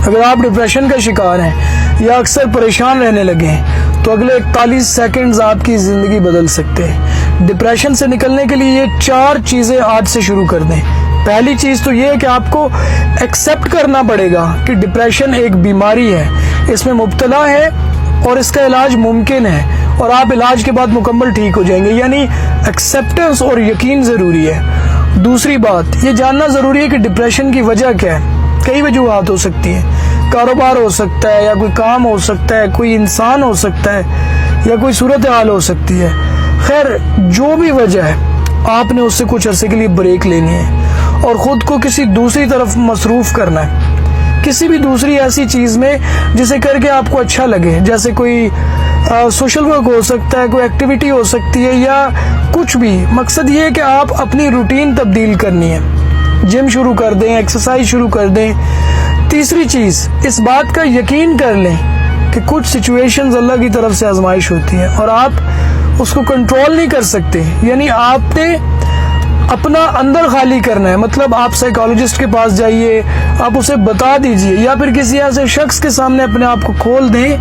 اگر آپ ڈپریشن کا شکار ہیں یا اکثر پریشان رہنے لگے ہیں تو اگلے 41 سیکنڈز آپ کی زندگی بدل سکتے ہیں۔ ڈپریشن سے نکلنے کے لیے یہ 4 چیزیں آج سے شروع کر دیں۔ پہلی چیز تو یہ ہے کہ آپ کو ایکسیپٹ کرنا پڑے گا کہ ڈپریشن ایک بیماری ہے، اس میں مبتلا ہے اور اس کا علاج ممکن ہے اور آپ علاج کے بعد مکمل ٹھیک ہو جائیں گے، یعنی ایکسیپٹنس اور یقین ضروری ہے۔ دوسری بات یہ جاننا ضروری ہے کہ ڈپریشن کی وجہ کیا ہے۔ کئی وجوہات ہو سکتی ہیں، کاروبار ہو سکتا ہے یا کوئی کام ہو سکتا ہے، کوئی انسان ہو سکتا ہے یا کوئی صورتحال ہو سکتی ہے۔ خیر جو بھی وجہ ہے آپ نے اس سے کچھ عرصے کے لیے بریک لینی ہے اور خود کو کسی دوسری طرف مصروف کرنا ہے، کسی بھی دوسری ایسی چیز میں جسے کر کے آپ کو اچھا لگے، جیسے کوئی سوشل ورک ہو سکتا ہے، کوئی ایکٹیویٹی ہو سکتی ہے یا کچھ بھی۔ مقصد یہ ہے کہ آپ اپنی روٹین تبدیل کرنی ہے، جم شروع کر دیں، ایکسرسائز شروع کر دیں۔ تیسری چیز اس بات کا یقین کر لیں کہ کچھ سچویشنز اللہ کی طرف سے آزمائش ہوتی ہیں اور آپ اس کو کنٹرول نہیں کر سکتے، یعنی آپ نے اپنا اندر خالی کرنا ہے۔ مطلب آپ سائیکالوجسٹ کے پاس جائیے، آپ اسے بتا دیجئے یا پھر کسی ایسے شخص کے سامنے اپنے آپ کو کھول دیں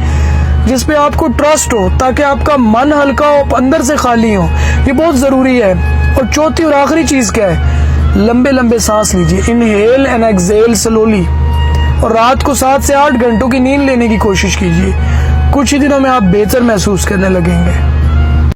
جس پہ آپ کو ٹرسٹ ہو، تاکہ آپ کا من ہلکا ہو، اندر سے خالی ہو۔ یہ بہت ضروری ہے۔ اور چوتھی اور آخری چیز کیا ہے؟ لمبے لمبے سانس لیجئے، انہیل اینڈ ایکسہیل سلولی، اور رات کو 7 سے 8 گھنٹوں کی نیند لینے کی کوشش کیجئے۔ کچھ ہی دنوں میں آپ بہتر محسوس کرنے لگیں گے۔